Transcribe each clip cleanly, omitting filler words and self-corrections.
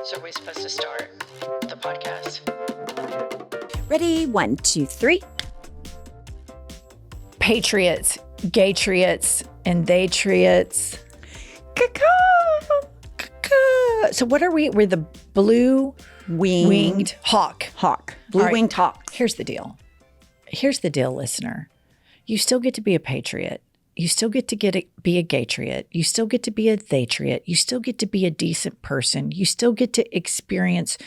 So are we supposed to start the podcast? Ready? 1, 2, 3. Patriots, gay-triots, and they-triots. So what are we? We're the blue-winged hawk. Blue-winged hawk. Here's the deal. Listener. You still get to be a patriot. You still get to be a gay-triot. You still get to be a they-triot. You still get to be a decent person. You still get to experience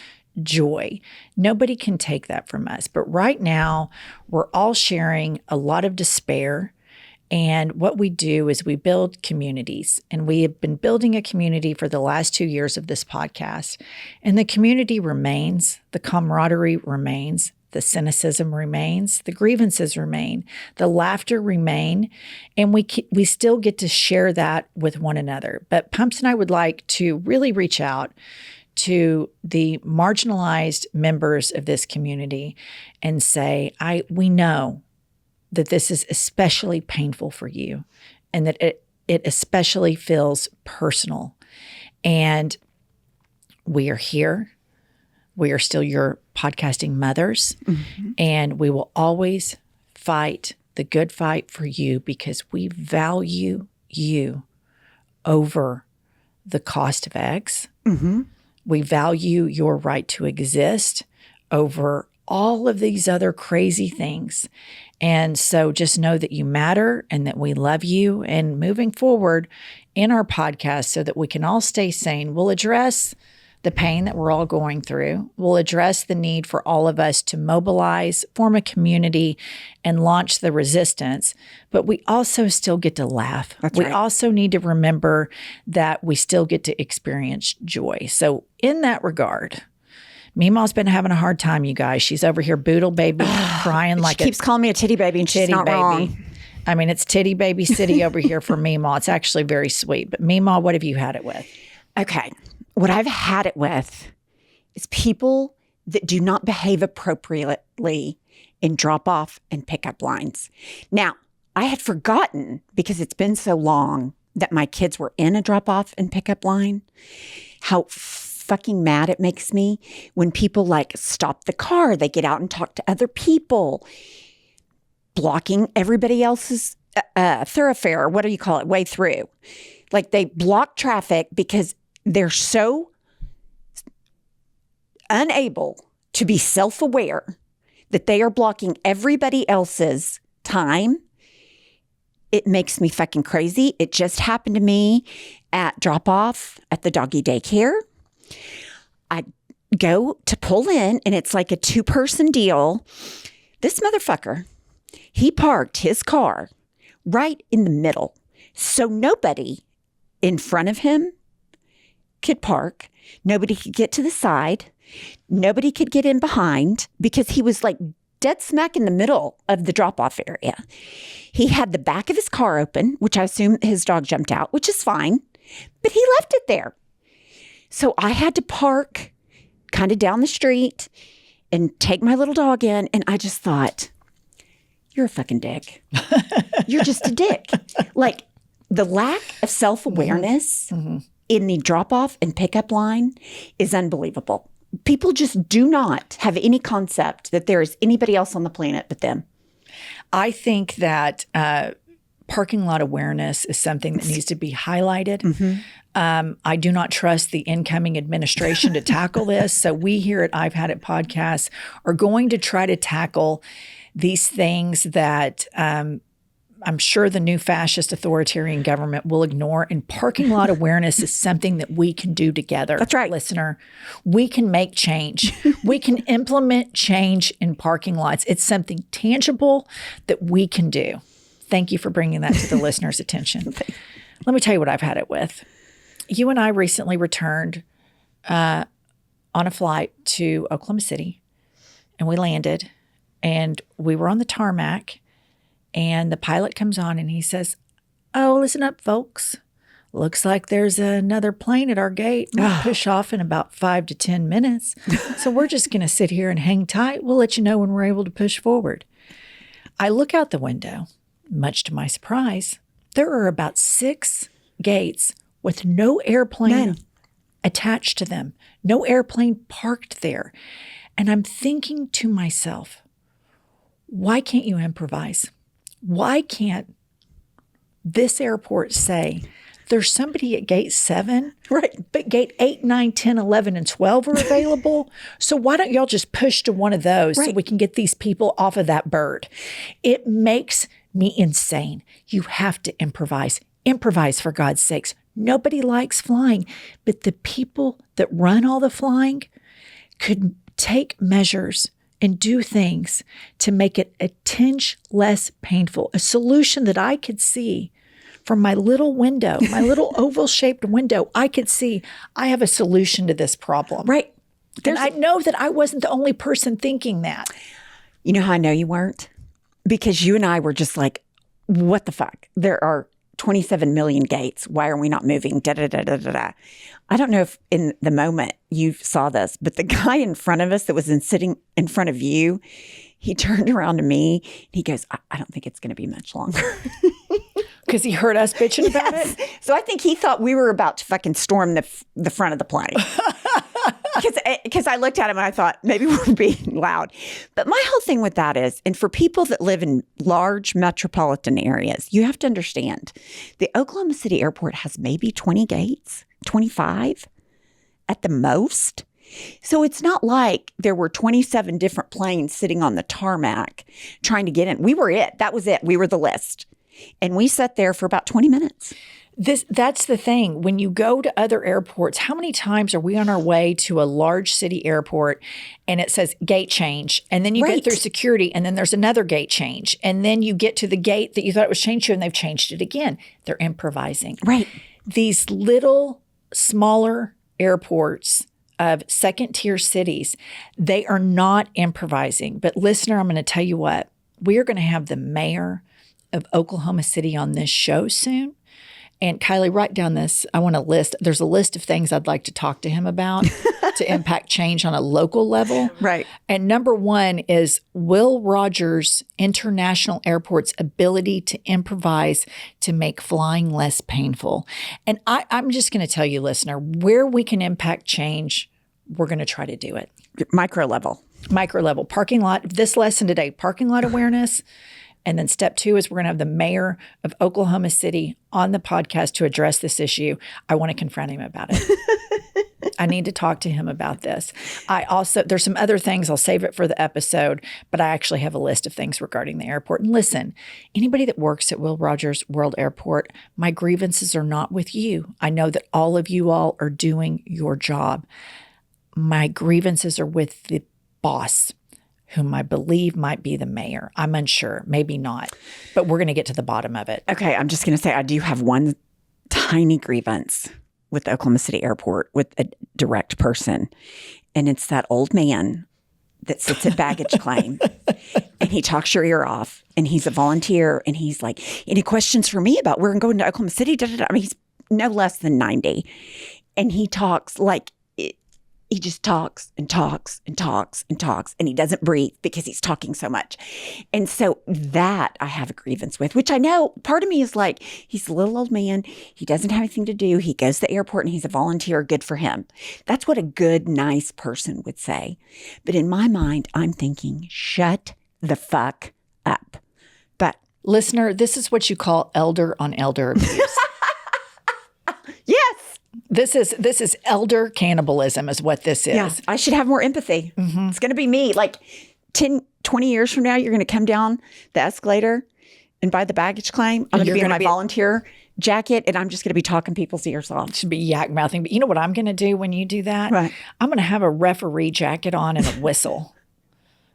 joy. Nobody can take that from us. But right now, we're all sharing a lot of despair. And what we do is we build communities. And we have been building a community for the last 2 years of this podcast. And the community remains. The camaraderie remains. The cynicism remains, the grievances remain, the laughter remain, and we still get to share that with one another. But Pumps and I would like to really reach out to the marginalized members of this community and say, we know that this is especially painful for you and that it especially feels personal. And we are here. We are still your podcasting mothers, and we will always fight the good fight for you because we value you over the cost of eggs. We value your right to exist over all of these other crazy things. And so just know that you matter and that we love you. And moving forward in our podcast so that we can all stay sane, we'll address the pain that we're all going through. We'll address the need for all of us to mobilize, form a community, and launch the resistance. But we also still get to laugh. We also need to remember that we still get to experience joy. So in that regard, Meemaw's been having a hard time, you guys. She's over here boodle baby crying like she keeps calling me a titty baby, and she's not wrong. I mean, it's titty baby city over here for Meemaw. It's actually very sweet. But Meemaw, what have you had it with? Okay. What I've had it with is people that do not behave appropriately in drop-off and pickup lines. Now, I had forgotten, because it's been so long that my kids were in a drop-off and pickup line, how fucking mad it makes me when people like stop the car, they get out and talk to other people, blocking everybody else's thoroughfare, or what do you call it, way through. Like they block traffic because they're so unable to be self-aware that they are blocking everybody else's time. It makes me fucking crazy. It just happened to me at drop-off at the doggy daycare. I go to pull in, and it's like a 2-person deal. This motherfucker, he parked his car right in the middle. So nobody in front of him could park. Nobody could get to the side. Nobody could get in behind because he was like dead smack in the middle of the drop-off area. He had the back of his car open, which I assume his dog jumped out, which is fine, but he left it there. So I had to park kind of down the street and take my little dog in, and I just thought, you're a fucking dick. You're just a dick. Like the lack of self-awareness in the drop-off and pickup line is unbelievable. People just do not have any concept that there is anybody else on the planet but them. I think that parking lot awareness is something that needs to be highlighted. I do not trust the incoming administration to tackle this. So we here at I've Had It Podcast are going to try to tackle these things that I'm sure the new fascist authoritarian government will ignore. And parking lot awareness is something that we can do together. That's right. Listener, we can make change. We can implement change in parking lots. It's something tangible that we can do. Thank you for bringing that to the listener's attention. Let me tell you what I've had it with. You and I recently returned on a flight to Oklahoma City, and we landed, and we were on the tarmac. And the pilot comes on and he says, "Oh, listen up, folks. Looks like there's another plane at our gate. We'll push off in about 5 to 10 minutes. So we're just going to sit here and hang tight. We'll let you know when we're able to push forward." I look out the window. Much to my surprise, there are about 6 gates with no airplane attached to them, no airplane parked there. And I'm thinking to myself, why can't you improvise? Why can't this airport say, there's somebody at gate 7, Right. but gate 8, 9, 10, 11, and 12 are available. So why don't y'all just push to one of those so Right. we can get these people off of that bird? It makes me insane. You have to improvise. Improvise, for God's sakes. Nobody likes flying, but the people that run all the flying could take measures and do things to make it a tinge less painful. A solution that I could see from my little window, my little oval-shaped window, I could see I have a solution to this problem. Right. And I know that I wasn't the only person thinking that. You know how I know you weren't? Because you and I were just like, what the fuck? There are 27 million gates. Why are we not moving? Da, da, da, da, da, da. I don't know if in the moment you saw this, but the guy in front of us that was sitting in front of you, he turned around to me and he goes, I don't think it's going to be much longer. Because he heard us bitching about Yes. it? So I think he thought we were about to fucking storm the front of the plane. Because I looked at him and I thought, maybe we're being loud. But my whole thing with that is, and for people that live in large metropolitan areas, you have to understand, the Oklahoma City airport has maybe 20 gates, 25 at the most. So it's not like there were 27 different planes sitting on the tarmac trying to get in. We were it. That was it. We were the list. And we sat there for about 20 minutes. That's the thing. When you go to other airports, how many times are we on our way to a large city airport and it says gate change, and then you Right. get through security and then there's another gate change, and then you get to the gate that you thought it was changed to and they've changed it again. They're improvising. Right. These little smaller airports of second tier cities, they are not improvising. But listener, I'm going to tell you what, we are going to have the mayor of Oklahoma City on this show soon. And Kiley, write down this. I want a list. There's a list of things I'd like to talk to him about to impact change on a local level. Right. And number one is Will Rogers International Airport's ability to improvise to make flying less painful. And I'm just going to tell you, listener, where we can impact change, we're going to try to do it. Micro level. Micro level. Parking lot. This lesson today, parking lot awareness. And then step 2 is we're going to have the mayor of Oklahoma City on the podcast to address this issue. I want to confront him about it. I need to talk to him about this. There's some other things, I'll save it for the episode, but I actually have a list of things regarding the airport. And listen, anybody that works at Will Rogers World Airport, my grievances are not with you. I know that all of you all are doing your job. My grievances are with the boss, whom I believe might be the mayor. I'm unsure, maybe not, but we're going to get to the bottom of it. Okay, I'm just going to say I do have one tiny grievance with the Oklahoma City Airport with a direct person, and it's that old man that sits at baggage claim, and he talks your ear off, and he's a volunteer, and he's like, any questions for me about where I'm going to Oklahoma City? Da, da, da. I mean, he's no less than 90, and he talks like, he just talks and talks and talks and talks, and he doesn't breathe because he's talking so much. And so that I have a grievance with, which I know part of me is like, he's a little old man. He doesn't have anything to do. He goes to the airport and he's a volunteer. Good for him. That's what a good, nice person would say. But in my mind, I'm thinking, shut the fuck up. But listener, this is what you call elder on elder abuse. yes. This is elder cannibalism is what this is. Yeah, I should have more empathy. Mm-hmm. It's going to be me. Like 10, 20 years from now, you're going to come down the escalator and buy the baggage claim. I'm going to be in my volunteer jacket, and I'm just going to be talking people's ears off. Should be yak mouthing. But you know what I'm going to do when you do that? Right. I'm going to have a referee jacket on and a whistle.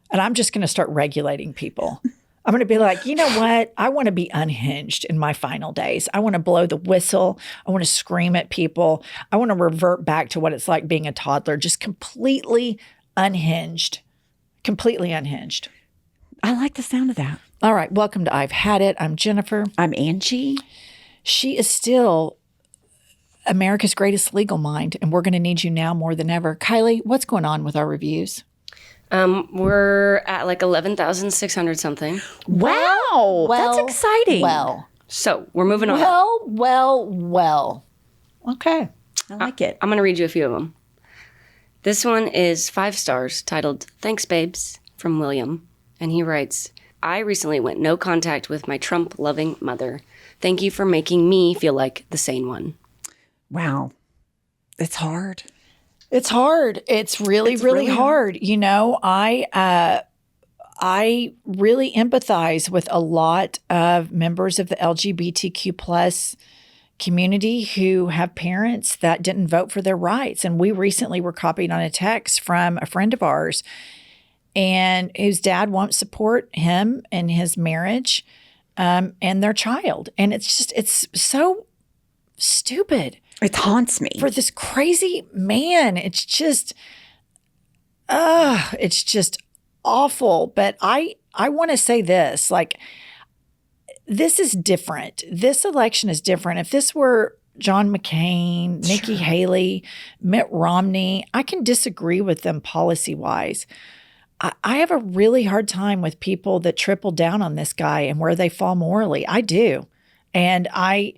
And I'm just going to start regulating people. I'm going to be like, you know what? I want to be unhinged in my final days. I want to blow the whistle. I want to scream at people. I want to revert back to what it's like being a toddler, just completely unhinged. Completely unhinged. I like the sound of that. All right. Welcome to I've Had It. I'm Jennifer. I'm Angie. She is still America's greatest legal mind, and we're going to need you now more than ever. Kiley, what's going on with our reviews? We're at like 11,600 something. Wow. That's exciting. Well. So we're moving on. Well. Okay. I like it. I'm going to read you a few of them. This one is 5 stars, titled Thanks, Babes, from William. And he writes, I recently went no contact with my Trump-loving mother. Thank you for making me feel like the sane one. Wow. It's hard. It's hard. It's really hard. You know, I really empathize with a lot of members of the LGBTQ plus community who have parents that didn't vote for their rights. And we recently were copied on a text from a friend of ours and whose dad won't support him and his marriage and their child. And it's so stupid. It haunts me. For this crazy man. It's just awful. But I want to say this, like, this is different. This election is different. If this were John McCain, Nikki Haley, Mitt Romney, I can disagree with them policy-wise. I have a really hard time with people that triple down on this guy and where they fall morally. I do. And I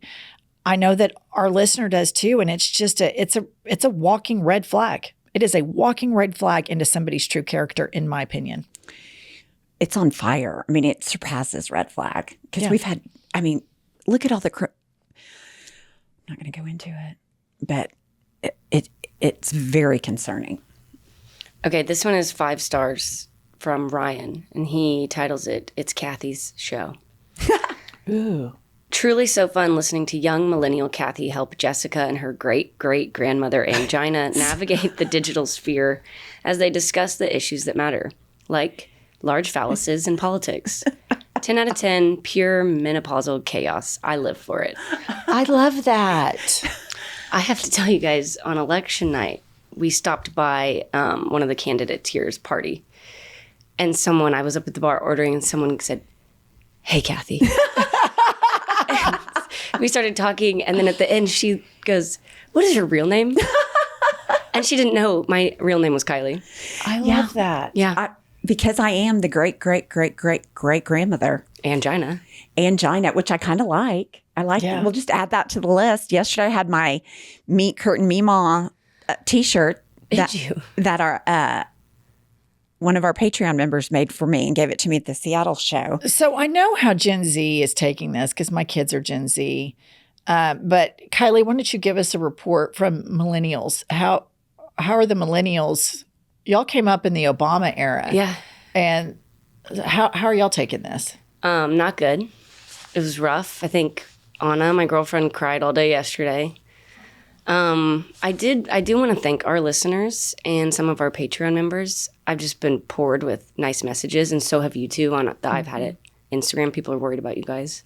know that our listener does too. And it's just it's a walking red flag. It is a walking red flag into somebody's true character, in my opinion. It's on fire. I mean, it surpasses red flag because we've had, I mean, look at all the, I'm not going to go into it, but it's very concerning. Okay, this one is 5 stars from Ryan, and he titles it, It's Kathy's Show. Ooh. Truly so fun listening to young millennial Kathy help Jessica and her great-great-grandmother Angina navigate the digital sphere as they discuss the issues that matter, like large phalluses in politics. 10 out of 10, pure menopausal chaos. I live for it. I love that. I have to tell you guys, on election night, we stopped by one of the candidate's party. And I was up at the bar ordering, and someone said, hey, Kathy. We started talking, and then at the end, she goes, what is your real name? And she didn't know my real name was Kiley. I love that. Yeah. Because I am the great-great-great-great-great-grandmother. Angina, which I kind of like. I like it. We'll just add that to the list. Yesterday, I had my Meat Curtain Meemaw T-shirt that our one of our Patreon members made for me and gave it to me at the Seattle show. So I know how Gen Z is taking this because my kids are Gen Z. But Kiley, why don't you give us a report from millennials? How are the millennials? Y'all came up in the Obama era. Yeah. And how are y'all taking this? Not good. It was rough. I think Anna, my girlfriend, cried all day yesterday. I do want to thank our listeners and some of our Patreon members. I've just been poured with nice messages, and so have you too. I've had it. Instagram, people are worried about you guys.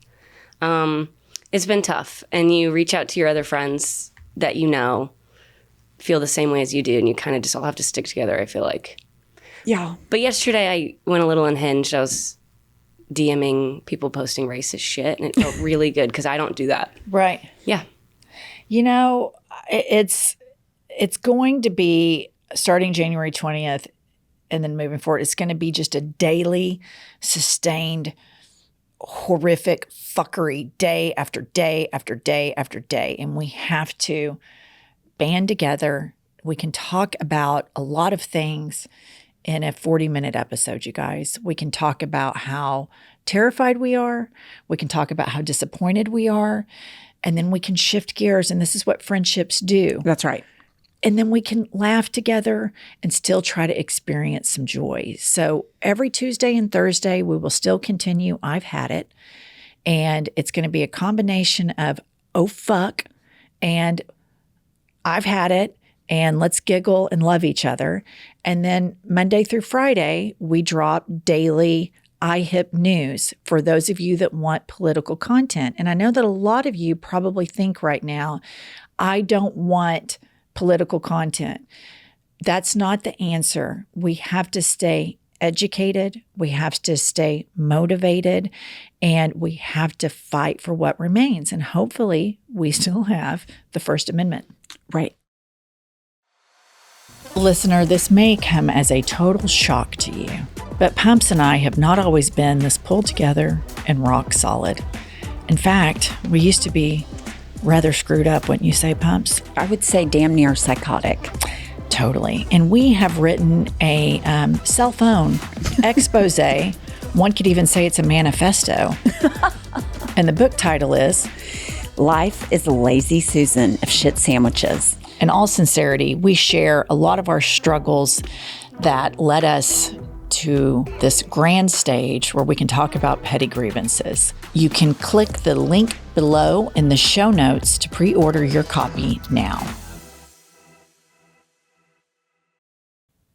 It's been tough, and you reach out to your other friends that you know feel the same way as you do, and you kind of just all have to stick together, I feel like. Yeah. But yesterday I went a little unhinged. I was DMing people posting racist shit, and it felt really good because I don't do that. Right. Yeah. You know, it's going to be starting January 20th and then moving forward. It's going to be just a daily, sustained, horrific fuckery day after day after day after day. And we have to band together. We can talk about a lot of things in a 40-minute episode, you guys. We can talk about how terrified we are. We can talk about how disappointed we are. And then we can shift gears. And this is what friendships do. That's right. And then we can laugh together and still try to experience some joy. So every Tuesday and Thursday, we will still continue I've Had It. And it's going to be a combination of, oh, fuck, and I've had it, and let's giggle and love each other. And then Monday through Friday, we drop daily iHip news for those of you that want political content. And I know that a lot of you probably think right now, I don't want political content. That's not the answer. We have to stay educated. We have to stay motivated, and we have to fight for what remains. And hopefully we still have the First Amendment. Right. Listener, this may come as a total shock to you, but Pumps and I have not always been this pulled together and rock solid. In fact, we used to be rather screwed up, wouldn't you say, Pumps? I would say damn near psychotic. Totally. And we have written a cell phone expose. One could even say it's a manifesto. And the book title is Life is a Lazy Susan of Shit Sandwiches. In all sincerity, we share a lot of our struggles that led us to this grand stage where we can talk about petty grievances. You can click the link below in the show notes to pre-order your copy now.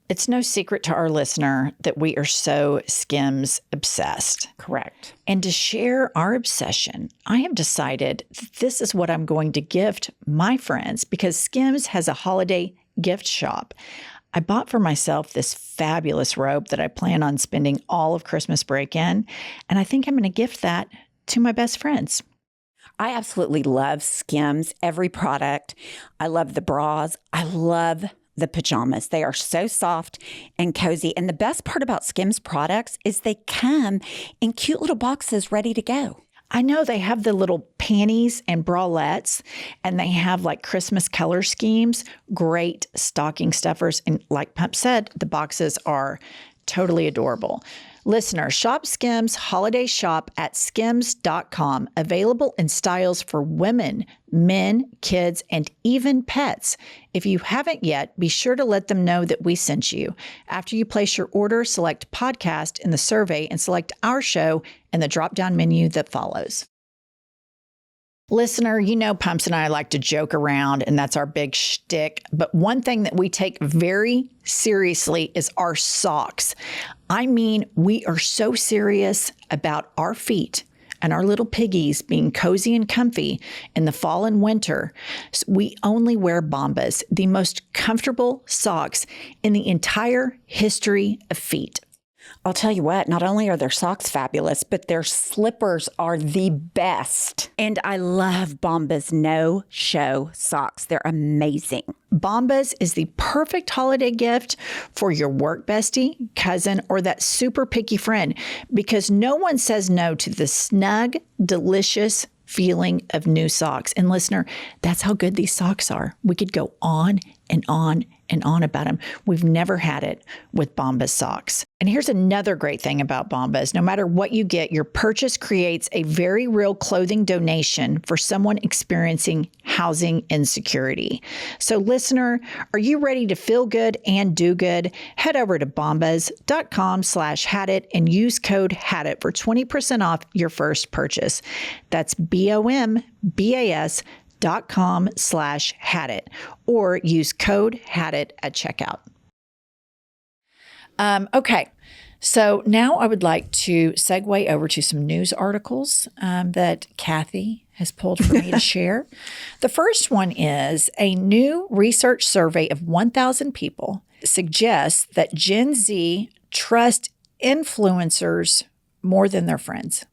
It's no secret to our listener that we are so Skims obsessed. Correct. And to share our obsession, I have decided that this is what I'm going to gift my friends because Skims has a holiday gift shop. I bought for myself this fabulous robe that I plan on spending all of Christmas break in, and I think I'm going to gift that to my best friends. I absolutely love Skims, every product. I love the bras. I love the pajamas. They are so soft and cozy. And the best part about Skims products is they come in cute little boxes ready to go. I know they have the little panties and bralettes, and they have like Christmas color schemes, great stocking stuffers. And like Pump said, the boxes are totally adorable. Listener, shop Skims holiday shop at skims.com. Available in styles for women, men, kids, and even pets. If you haven't yet, be sure to let them know that we sent you. After you place your order, select podcast in the survey and select our show in the drop-down menu that follows. Listener, you know Pumps and I like to joke around, and that's our big shtick. But one thing that we take very seriously is our socks. I mean, we are so serious about our feet and our little piggies being cozy and comfy in the fall and winter. So we only wear Bombas, the most comfortable socks in the entire history of feet. I'll tell you what, not only are their socks fabulous, but their slippers are the best. And I love Bombas no-show socks. They're amazing. Bombas is the perfect holiday gift for your work bestie, cousin, or that super picky friend because no one says no to the snug, delicious feeling of new socks. And listener, that's how good these socks are. We could go on and on and on about them. We've never had it with Bombas socks. And here's another great thing about Bombas. No matter what you get, your purchase creates a very real clothing donation for someone experiencing housing insecurity. So listener, are you ready to feel good and do good? Head over to bombas.com/hadit and use code HADIT for 20% off your first purchase. That's bombas.com/hadit or use code HADIT at checkout. Okay, so now I would like to segue over to some news articles that Kathy has pulled for me to share. The first one is a new research survey of 1,000 people suggests that Gen Z trust influencers more than their friends.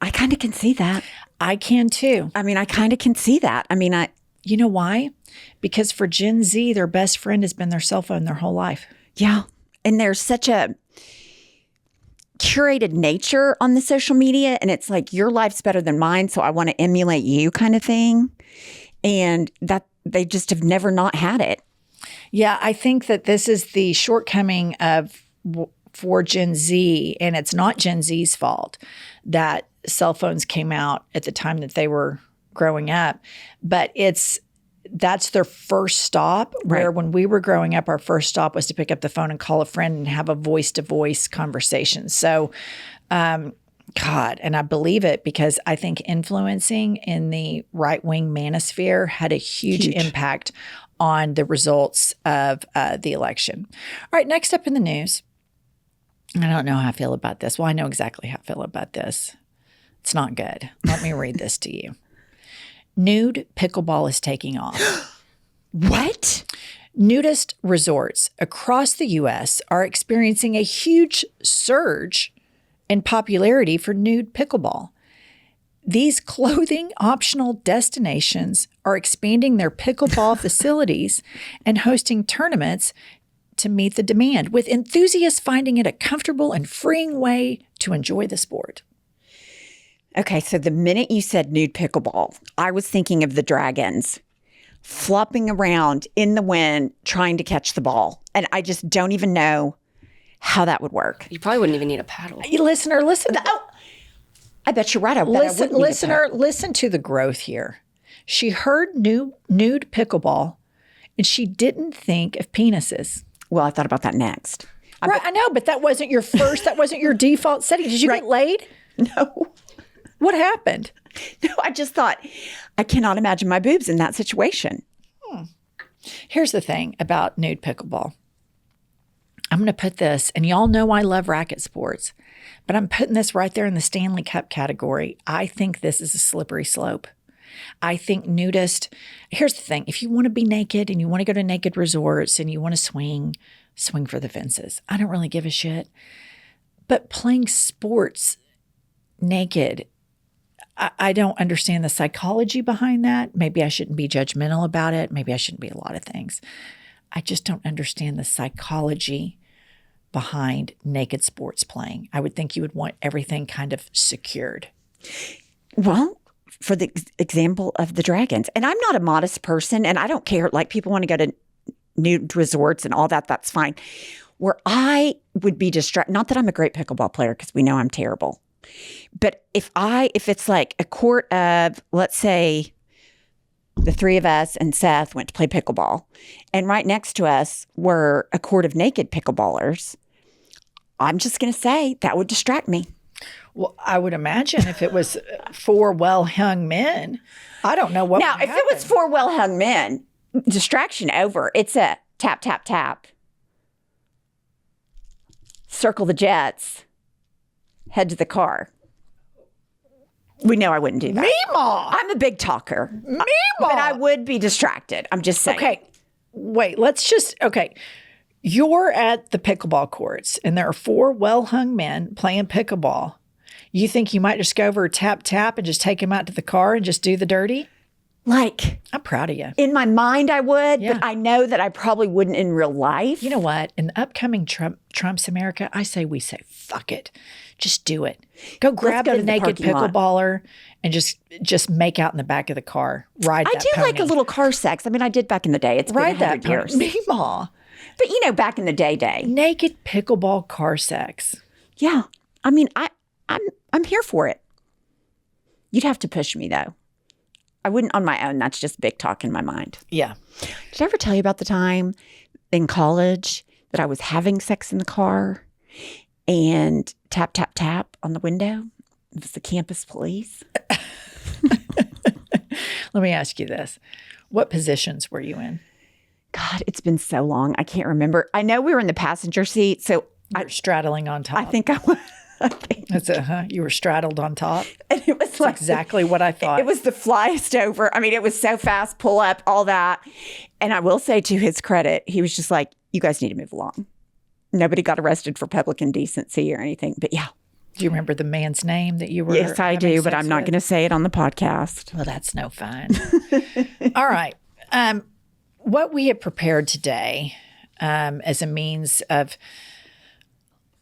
I kind of can see that. I can too. I mean, I kind of can see that. I mean, You know why? Because for Gen Z, their best friend has been their cell phone their whole life. Yeah. And there's such a curated nature on the social media. And it's like, your life's better than mine, so I want to emulate you kind of thing. And that they just have never not had it. Yeah, I think that this is the shortcoming for Gen Z, and it's not Gen Z's fault that cell phones came out at the time that they were growing up, but that's their first stop. Where when we were growing up, our first stop was to pick up the phone and call a friend and have a voice-to-voice conversation. So, God, and I believe it because I think influencing in the right-wing manosphere had a huge impact on the results of the election. All right, next up in the news. I don't know how I feel about this. Well, I know exactly how I feel about this. It's not good. Let me read this to you. Nude pickleball is taking off. What? Nudist resorts across the U.S. are experiencing a huge surge in popularity for nude pickleball. These clothing-optional destinations are expanding their pickleball facilities and hosting tournaments to meet the demand, with enthusiasts finding it a comfortable and freeing way to enjoy the sport. Okay, so the minute you said nude pickleball, I was thinking of the dragons flopping around in the wind trying to catch the ball. And I just don't even know how that would work. You probably wouldn't even need a paddle. Listener, listen. I bet you're right. Listen to the growth here. She heard nude pickleball, and she didn't think of penises. Well, I thought about that next. I know, but that wasn't your first. That wasn't your default setting. Did you get laid? No. What happened? No, I just thought, I cannot imagine my boobs in that situation. Here's the thing about nude pickleball. I'm going to put this, and y'all know I love racket sports, but I'm putting this right there in the Stanley Cup category. I think this is a slippery slope. I think nudist, here's the thing. If you want to be naked and you want to go to naked resorts and you want to swing for the fences. I don't really give a shit. But playing sports naked, I don't understand the psychology behind that. Maybe I shouldn't be judgmental about it. Maybe I shouldn't be a lot of things. I just don't understand the psychology behind naked sports playing. I would think you would want everything kind of secured. Well, for the example of the dragons, and I'm not a modest person, and I don't care. Like, people want to go to nude resorts and all that, that's fine. Where I would be distracted, not that I'm a great pickleball player, because we know I'm terrible. But if it's like a court of, let's say, the three of us and Seth went to play pickleball, and right next to us were a court of naked pickleballers, I'm just going to say that would distract me. Well, I would imagine if it was four well-hung men, I don't know what Now, would if happen. it was four well-hung men, distraction over. It's a tap, tap, tap. Circle the jets. Head to the car. We know I wouldn't do that. Meemaw! I'm a big talker. Meemaw! But I would be distracted. I'm just saying. Okay, wait, you're at the pickleball courts, and there are four well-hung men playing pickleball. You think you might just go over tap, tap, and just take them out to the car and just do the dirty? Like, I'm proud of you. in my mind, I would, Yeah. but I know that I probably wouldn't in real life. You know what? In the upcoming Trump's America, I say we say, fuck it. Just do it. Go grab go the to the naked parking lot. pickleballer and just make out in the back of the car. Ride I that do pony. like a little car sex. I mean, I did back in the day. It's been Ride that 100 years. Meemaw. But, you know, back in the day. Naked pickleball car sex. Yeah. I mean, I'm here for it. You'd have to push me, though. I wouldn't on my own. That's just big talk in my mind. Yeah. Did I ever tell you about the time in college that I was having sex in the car and tap, tap, tap on the window? It was the campus police. Let me ask you this. What positions were you in? God, it's been so long. I can't remember. I know we were in the passenger seat, so You were straddling on top. I think I was. I think. That's it, You were straddled on top? And it was like Exactly what I thought. It was the flyest over. I mean, it was so fast, pull up, all that. And I will say, to his credit, he was just like, you guys need to move along. Nobody got arrested for public indecency or anything. But yeah. Do you remember the man's name that you were Yes, I having do, but sex I'm not with? going to say it on the podcast. Well, that's no fun. All right. What we have prepared today as a means of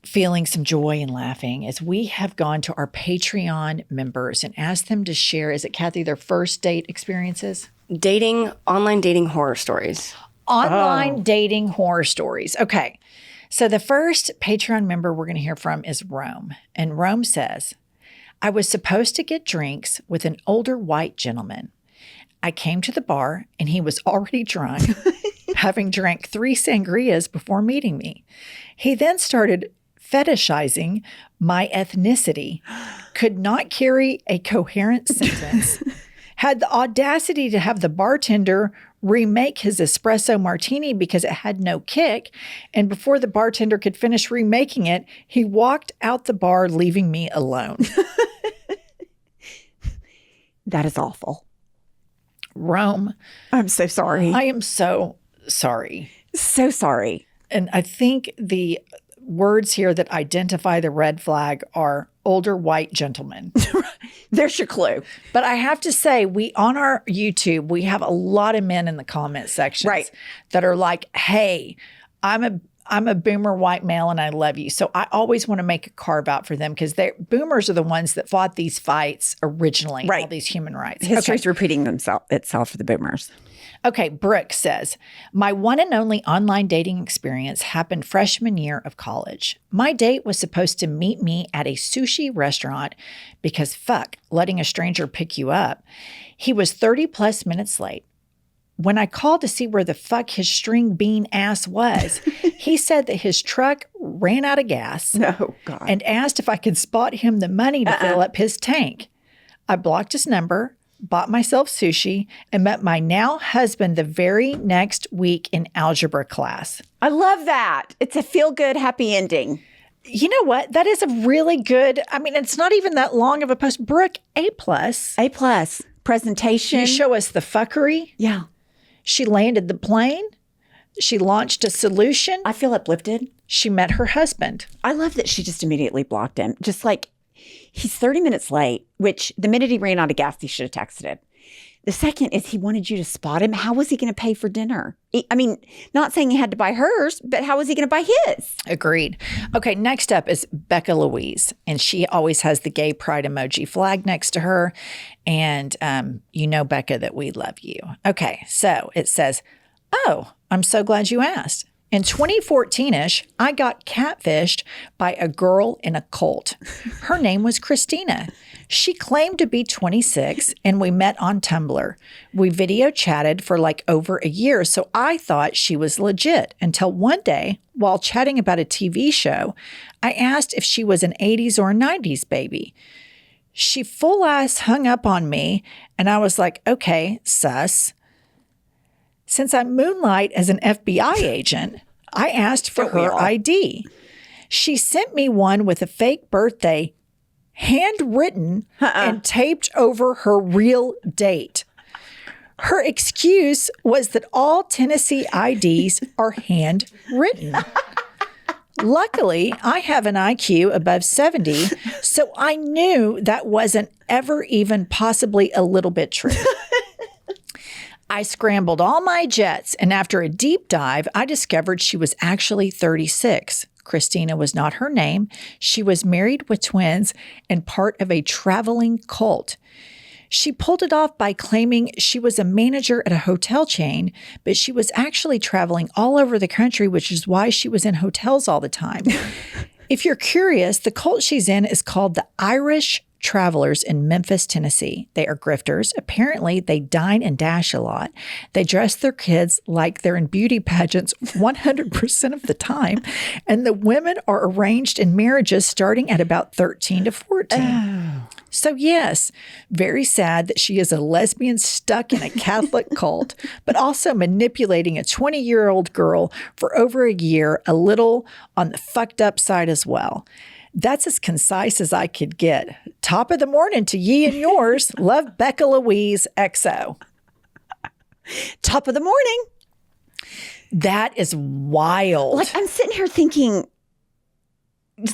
feeling some joy and laughing is we have gone to our Patreon members and asked them to share, is it Kathy, their first date experiences? Online dating horror stories. Online dating horror stories. Okay. So the first Patreon member we're going to hear from is Rome. And Rome says, I was supposed to get drinks with an older white gentleman. I came to the bar and he was already drunk, having drank 3 sangrias before meeting me. He then started fetishizing my ethnicity, could not carry a coherent sentence, had the audacity to have the bartender remake his espresso martini because it had no kick. And before the bartender could finish remaking it, he walked out the bar, leaving me alone. That is awful. Rome, I'm so sorry. I am so sorry. So sorry. And I think the words here that identify the red flag are older white gentlemen. There's your clue. But I have to say, on our YouTube, we have a lot of men in the comment sections Right. that are like, hey, I'm I'm a boomer white male and I love you. So I always want to make a carve out for them because boomers are the ones that fought these fights originally, all these human rights. History's repeating itself for the boomers. Okay, Brooke says, my one and only online dating experience happened freshman year of college. My date was supposed to meet me at a sushi restaurant because fuck, letting a stranger pick you up. He was 30 plus minutes late. When I called to see where the fuck his string bean ass was, he said that his truck ran out of gas and asked if I could spot him the money to fill up his tank. I blocked his number, bought myself sushi, and met my now husband the very next week in algebra class. I love that. It's a feel-good, happy ending. You know what? That is a really good, it's not even that long of a post. Brooke, A+. A+. Presentation. You show us the fuckery. Yeah. She landed the plane. She launched a solution. I feel uplifted. She met her husband. I love that she just immediately blocked him. Just like, he's 30 minutes late, which the minute he ran out of gas, he should have texted it. The second is he wanted you to spot him. How was he going to pay for dinner? Not saying he had to buy hers, but how was he going to buy his? Agreed. Okay, next up is Becca Louise. And she always has the gay pride emoji flag next to her. And you know, Becca, that we love you. Okay, so it says, oh, I'm so glad you asked. In 2014-ish, I got catfished by a girl in a cult. Her name was Christina. She claimed to be 26 and we met on Tumblr. We video chatted for like over a year, so I thought she was legit until one day, while chatting about a TV show, I asked if she was an 80s or a 90s baby. She full ass hung up on me and I was like, okay, sus. Since I moonlight as an FBI agent, I asked for her ID. She sent me one with a fake birthday, handwritten and taped over her real date. Her excuse was that all Tennessee IDs are handwritten. Luckily, I have an IQ above 70, so I knew that wasn't ever even possibly a little bit true. I scrambled all my jets, and after a deep dive, I discovered she was actually 36. Christina was not her name. She was married with twins and part of a traveling cult. She pulled it off by claiming she was a manager at a hotel chain, but she was actually traveling all over the country, which is why she was in hotels all the time. If you're curious, the cult she's in is called the Irish Travelers in Memphis, Tennessee. They are grifters. Apparently, they dine and dash a lot. They dress their kids like they're in beauty pageants 100% of the time. And the women are arranged in marriages starting at about 13 to 14. Oh. So yes, very sad that she is a lesbian stuck in a Catholic cult, but also manipulating a 20-year-old girl for over a year, a little on the fucked up side as well. That's as concise as I could get. Top of the morning to ye and yours. Love, Becca Louise, XO. Top of the morning. That is wild. Like, I'm sitting here thinking,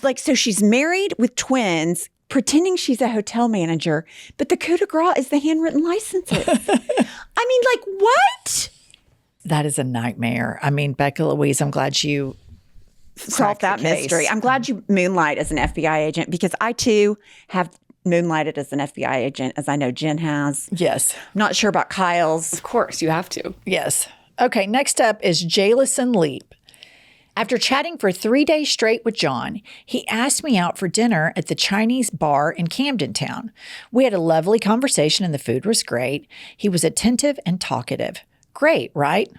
like, so she's married with twins, pretending she's a hotel manager, but the coup de grace is the handwritten licenses. What? That is a nightmare. Becca Louise, I'm glad you solve that mystery. I'm glad you moonlight as an FBI agent, because I too have moonlighted as an FBI agent, as I know Jen has. Yes. I'm not sure about Kyle's. Of course, you have to. Yes. Okay, next up is Jalison Leap. After chatting for 3 days straight with John, he asked me out for dinner at the Chinese bar in Camden Town. We had a lovely conversation and the food was great. He was attentive and talkative. Great, right?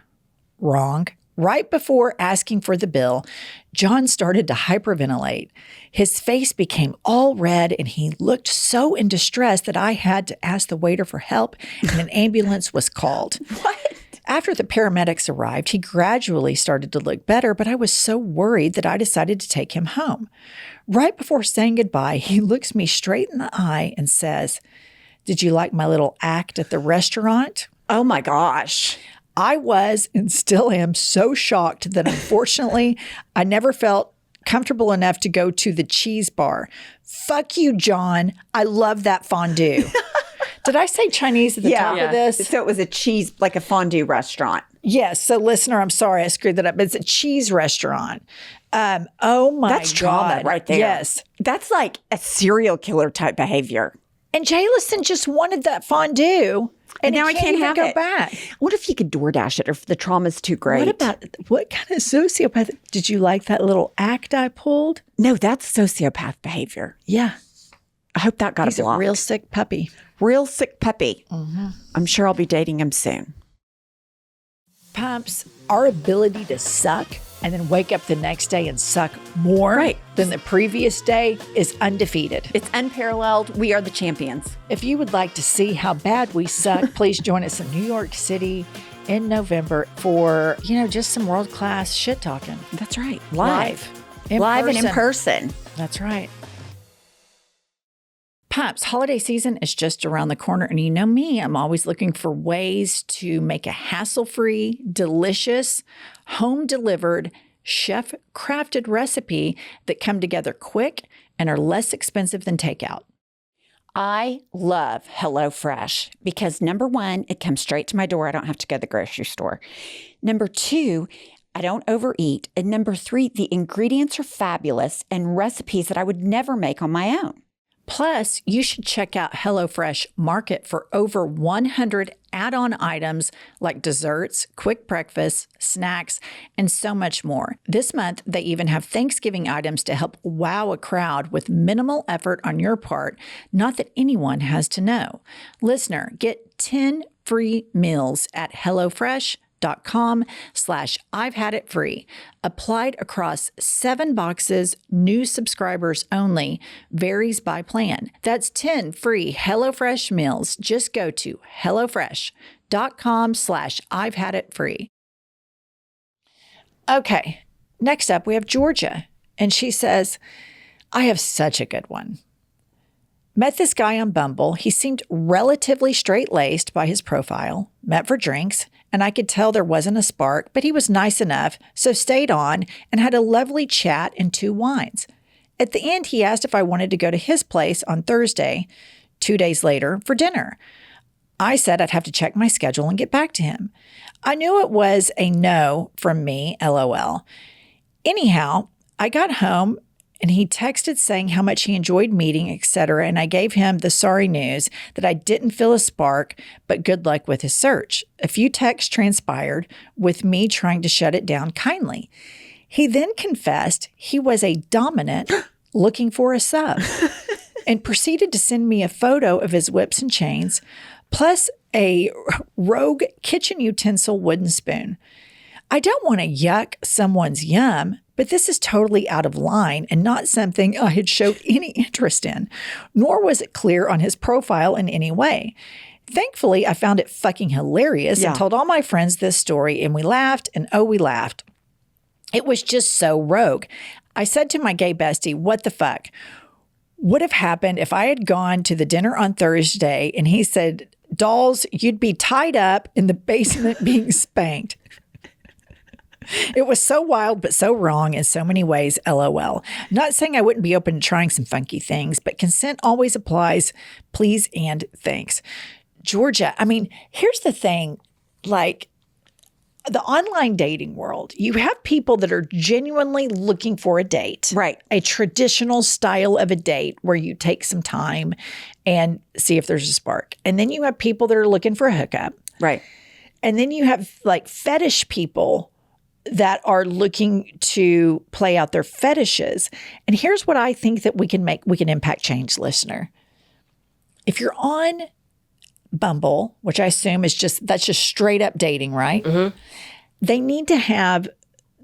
Wrong. Right before asking for the bill, John started to hyperventilate. His face became all red and he looked so in distress that I had to ask the waiter for help and an ambulance was called. What? After the paramedics arrived, he gradually started to look better, but I was so worried that I decided to take him home. Right before saying goodbye, he looks me straight in the eye and says, "Did you like my little act at the restaurant?" Oh my gosh. I was and still am so shocked that unfortunately I never felt comfortable enough to go to the cheese bar. Fuck you, John. I love that fondue. Did I say Chinese at the top of this? So it was a cheese, like a fondue restaurant. Yes. So, listener, I'm sorry I screwed that up. It's a cheese restaurant. Oh my God. That's trauma right there. Yes. That's like a serial killer type behavior. And Jalison just wanted that fondue. And now I can't even have go it. back. What if you could DoorDash it, or if the trauma's too great? What kind of sociopath? Did you like that little act I pulled? No, that's sociopath behavior. Yeah. I hope that got He's a block. a real sick puppy. Real sick puppy. Mm-hmm. I'm sure I'll be dating him soon. Pumps, our ability to suck and then wake up the next day and suck more than the previous day is undefeated. It's unparalleled. We are the champions. If you would like to see how bad we suck, please join us in New York City in November for, just some world-class shit talking. That's right. Live and in person. That's right. Pumps, holiday season is just around the corner. And you know me, I'm always looking for ways to make a hassle-free, delicious, home-delivered, chef-crafted recipe that come together quick and are less expensive than takeout. I love HelloFresh because number one, it comes straight to my door. I don't have to go to the grocery store. Number two, I don't overeat. And number three, the ingredients are fabulous and recipes that I would never make on my own. Plus, you should check out HelloFresh Market for over 100 add-on items like desserts, quick breakfasts, snacks, and so much more. This month, they even have Thanksgiving items to help wow a crowd with minimal effort on your part, not that anyone has to know. Listener, get 10 free meals at HelloFresh.com/I've had it free. Applied across 7 boxes, new subscribers only, varies by plan. That's 10 free HelloFresh meals. Just go to HelloFresh.com/I've had it free. Okay, next up we have Georgia. And she says, I have such a good one. Met this guy on Bumble. He seemed relatively straight-laced by his profile. Met for drinks, and I could tell there wasn't a spark, but he was nice enough, so stayed on and had a lovely chat and 2 wines. At the end, he asked if I wanted to go to his place on Thursday, 2 days later, for dinner. I said I'd have to check my schedule and get back to him. I knew it was a no from me, LOL. Anyhow, I got home and he texted saying how much he enjoyed meeting, etc. And I gave him the sorry news that I didn't feel a spark, but good luck with his search. A few texts transpired with me trying to shut it down kindly. He then confessed he was a dominant looking for a sub and proceeded to send me a photo of his whips and chains, plus a rogue kitchen utensil wooden spoon. I don't want to yuck someone's yum, but this is totally out of line and not something I had showed any interest in, nor was it clear on his profile in any way. Thankfully, I found it fucking hilarious and told all my friends this story, and we laughed, and oh, we laughed. It was just so rogue. I said to my gay bestie, what the fuck would have happened if I had gone to the dinner on Thursday and he said, dolls, you'd be tied up in the basement being spanked. It was so wild, but so wrong in so many ways, LOL. Not saying I wouldn't be open to trying some funky things, but consent always applies. Please and thanks. Georgia, I mean, here's the thing, like the online dating world, you have people that are genuinely looking for a date. Right. A traditional style of a date where you take some time and see if there's a spark. And then you have people that are looking for a hookup. Right. And then you have like fetish people that are looking to play out their fetishes. And here's what I think that we can impact change, listener. If you're on Bumble, which I assume is that's just straight up dating, right? Mm-hmm. They need to have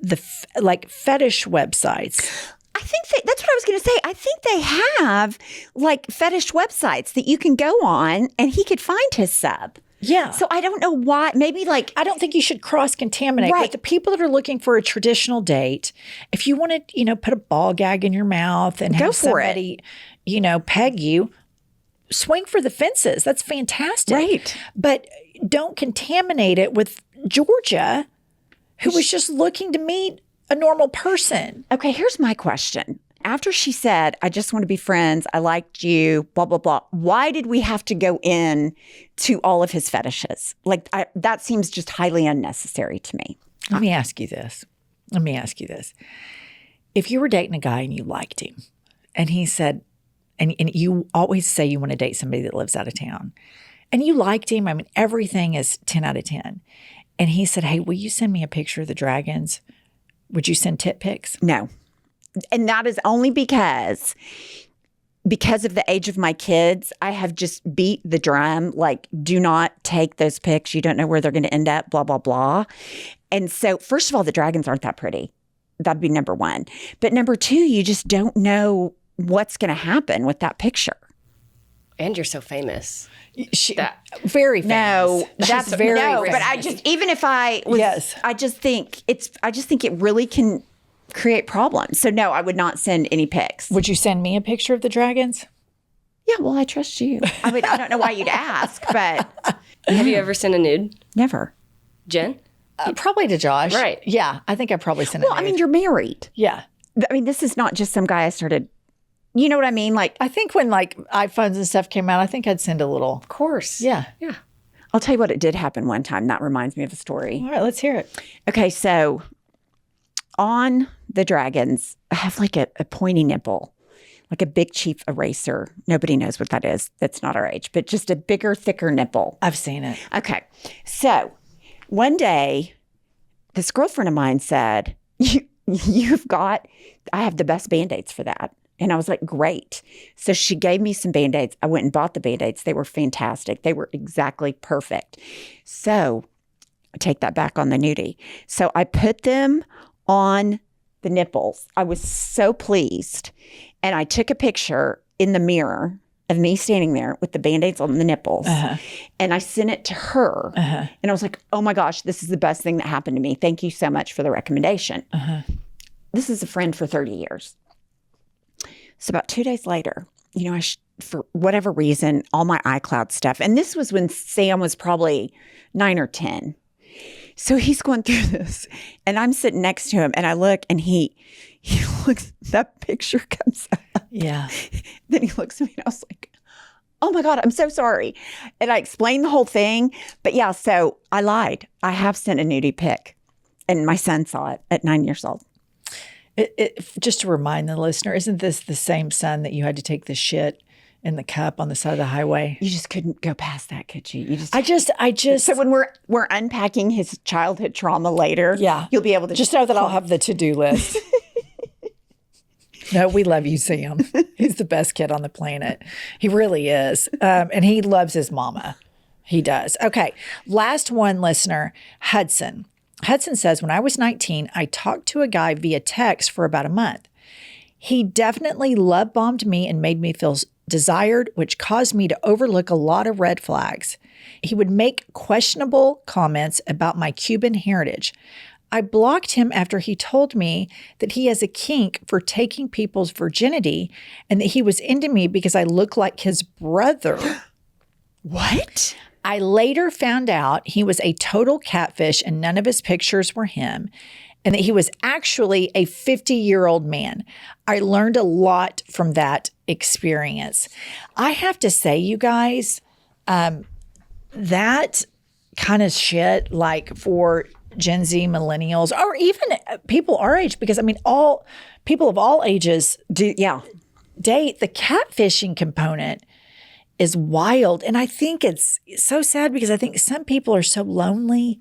the fetish websites. I think that's what I was going to say. I think they have like fetish websites that you can go on and he could find his sub. Yeah. So I don't know why. Maybe like I don't think you should cross-contaminate. Right. But the people that are looking for a traditional date, if you want to, put a ball gag in your mouth and have somebody, peg you, swing for the fences. That's fantastic. Right. But don't contaminate it with Georgia, who was just looking to meet a normal person. Okay, here's my question. after she said, I just want to be friends, I liked you, blah, blah, blah, why did we have to go in to all of his fetishes? Like, that seems just highly unnecessary to me. Let me ask you this. If you were dating a guy and you liked him, and he said, and you always say you want to date somebody that lives out of town, and you liked him, I mean, everything is 10 out of 10. And he said, hey, will you send me a picture of the dragons? Would you send tit pics? No. And that is only because of the age of my kids, I have just beat the drum, like, do not take those pics. You don't know where they're going to end up, blah, blah, blah. And so, first of all, the dragons aren't that pretty. That'd be number one. But number two, you just don't know what's going to happen with that picture. And you're so famous. Very famous. No, that's very no. famous. But I just, even if I was, Yes. I just think it really can create problems. So no, I would not send any pics. Would you send me a picture of the dragons? Yeah, well, I trust you. I mean, I don't know why you'd ask, but Have you ever sent a nude, never. Jen? Probably to Josh. Right. Yeah, I think I probably sent Well, I mean, you're married. yeah. I mean, this is not just some guy I started. You know what I mean? Like, I think when like iPhones and stuff came out, I think I'd send a little. Of course. Yeah. Yeah. I'll tell you what, it did happen one time. That reminds me of a story. All right, let's hear it. Okay, so on the dragons, I have like a pointy nipple, like a big chief eraser. Nobody knows what that is. That's not our age, but just a bigger, thicker nipple. I've seen it. Okay, so one day, this girlfriend of mine said, I have the best Band-Aids for that. And I was like, great. So she gave me some Band-Aids. I went and bought the Band-Aids. They were fantastic. They were exactly perfect. So I take that back on the nudie. So I put them on the nipples. I was so pleased. And I took a picture in the mirror of me standing there with the Band-Aids on the nipples. And I sent it to her. And I was like, oh my gosh, this is the best thing that happened to me. Thank you so much for the recommendation. This is a friend for 30 years. So about 2 days later, you know, for whatever reason, all my iCloud stuff, and this was when Sam was probably 9 or 10. So he's going through this, and I'm sitting next to him, and I look, and he looks, that picture comes up. Yeah. Then he looks at me, and I was like, oh my God, I'm so sorry. And I explained the whole thing. But yeah, so I lied. I have sent a nudie pic, and my son saw it at 9 years old. Just to remind the listener, isn't this the same son that you had to take the shit in the cup on the side of the highway? You just couldn't go past that, could you? I just. So when we're unpacking his childhood trauma later, Yeah. you'll be able to Just know that I'll have the to-do list. No, we love you, Sam. He's the best kid on the planet. He really is. And he loves his mama. He does. Okay. Last one, listener, Hudson. Hudson says, when I was 19, I talked to a guy via text for about a month. He definitely love bombed me and made me feel desired, which caused me to overlook a lot of red flags. He would make questionable comments about my Cuban heritage. I blocked him after he told me that he has a kink for taking people's virginity and that he was into me because I look like his brother. What? I later found out he was a total catfish and none of his pictures were him, and that he was actually a 50-year-old man. I learned a lot from that experience. I have to say, you guys, that kind of shit, like for Gen Z, millennials, or even people our age, because I mean, all people of all ages date. The catfishing component is wild. And I think it's so sad because I think some people are so lonely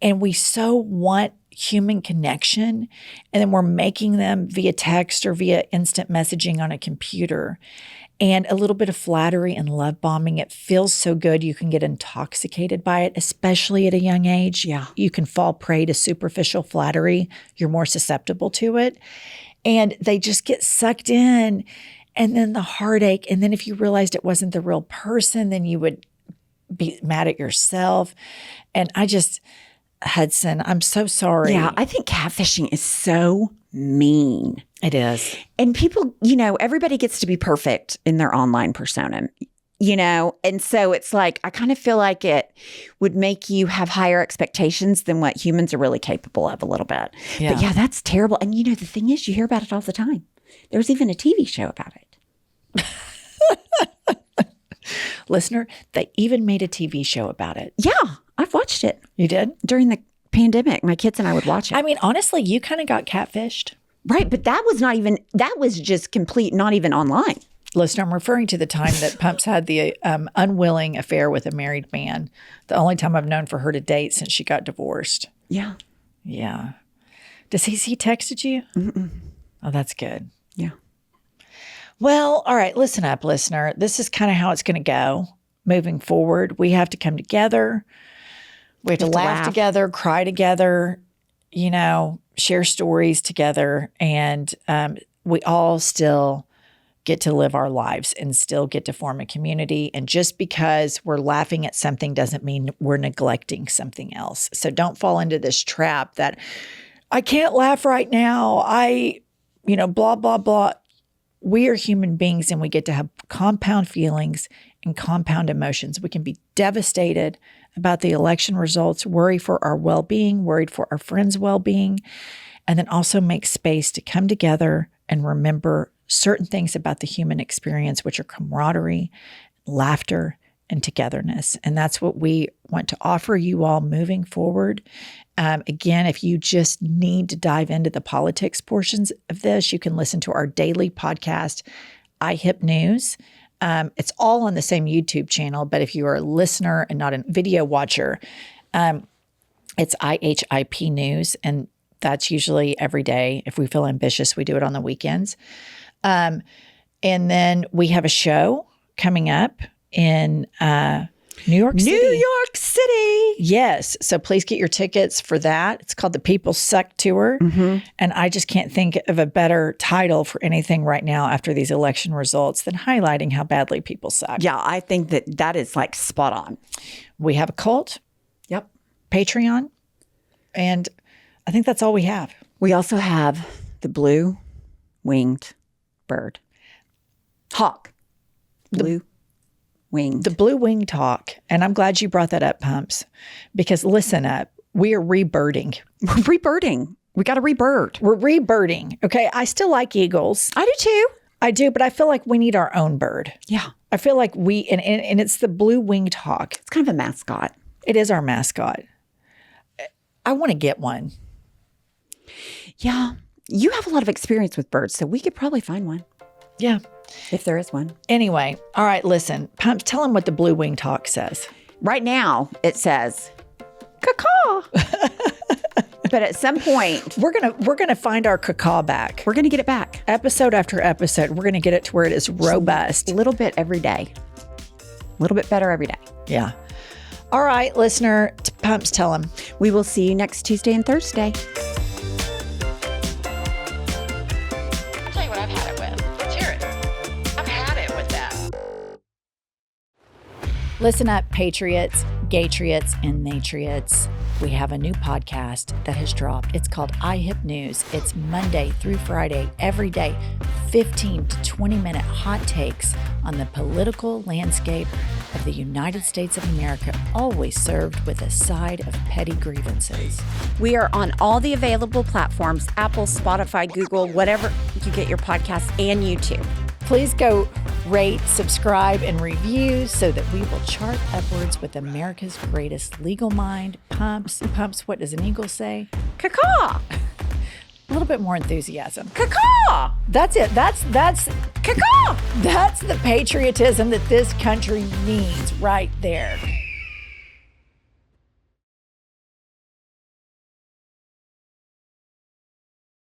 and we so want human connection. And then we're making them via text or via instant messaging on a computer. And a little bit of flattery and love bombing. It feels so good. You can get intoxicated by it, especially at a young age. Yeah. You can fall prey to superficial flattery. You're more susceptible to it. And they just get sucked in. And then the heartache. And then if you realized it wasn't the real person, then you would be mad at yourself. And Hudson, I'm so sorry. Yeah, I think catfishing is so mean. It is. And people, everybody gets to be perfect in their online persona, and so it's like, I kind of feel like it would make you have higher expectations than what humans are really capable of a little bit. Yeah. But yeah, that's terrible. And the thing is, you hear about it all the time. There's even a TV show about it. Listener, they even made a TV show about it. Yeah, I've watched it. You did? During the pandemic, my kids and I would watch it. I mean, honestly, you kind of got catfished. Right, but that was just complete, not even online. Listener, I'm referring to the time that Pumps had the unwilling affair with a married man. The only time I've known for her to date since she got divorced. Yeah. Yeah. Does he texted you? Mm-mm. Oh, that's good. Yeah. Well, all right, listen up, listener. This is kind of how it's going to go moving forward. We have to come together. We have to laugh together, cry together, share stories together. And we all still get to live our lives and still get to form a community. And just because we're laughing at something doesn't mean we're neglecting something else. So don't fall into this trap that I can't laugh right now. Blah, blah, blah. We are human beings and we get to have compound feelings and compound emotions. We can be devastated about the election results, worry for our well-being, worried for our friends' well-being, and then also make space to come together and remember certain things about the human experience, which are camaraderie, laughter, and togetherness. And that's what we want to offer you all moving forward. Again, if you just need to dive into the politics portions of this, you can listen to our daily podcast, iHip News. It's all on the same YouTube channel, but if you are a listener and not a video watcher, it's IHIP News, and that's usually every day. If we feel ambitious, we do it on the weekends. And then we have a show coming up in New York City. New York City. Yes. So please get your tickets for that. It's called the People Suck Tour. Mm-hmm. And I just can't think of a better title for anything right now after these election results than highlighting how badly people suck. Yeah, I think that is like spot on. We have a cult. Yep. Patreon. And I think that's all we have. We also have the blue-winged bird. Hawk. Blue-winged. The blue-winged hawk. And I'm glad you brought that up, Pumps, because listen up. We are rebirding. We're rebirding. We got to rebird. We're rebirding. Okay. I still like eagles. I do too. I do, but I feel like we need our own bird. Yeah. I feel like and it's the blue-winged hawk. It's kind of a mascot. It is our mascot. I want to get one. Yeah. You have a lot of experience with birds, so we could probably find one. Yeah. If there is one. Anyway, all right, listen. Pumps, tell them what the blue-winged hawk says. Right now, it says, caw-caw. But at some point, we're gonna find our caw back. We're gonna get it back. Episode after episode, we're gonna get it to where it is robust. A little bit every day. A little bit better every day. Yeah. All right, listener, Pumps, tell them. We will see you next Tuesday and Thursday. I'll tell you what I've had it with. Let's hear it. I've had it with that. Listen up, patriots, gaytriots, and natriots. We have a new podcast that has dropped. It's called iHip News. It's Monday through Friday, every day, 15 to 20-minute hot takes on the political landscape of the United States of America, always served with a side of petty grievances. We are on all the available platforms, Apple, Spotify, Google, whatever you get your podcast, and YouTube. Please go rate, subscribe, and review so that we will chart upwards with America's greatest legal mind. Pumps, what does an eagle say? Caw-caw. A little bit more enthusiasm. Caw-caw. That's it. That's caw-caw. That's the patriotism that this country needs right there.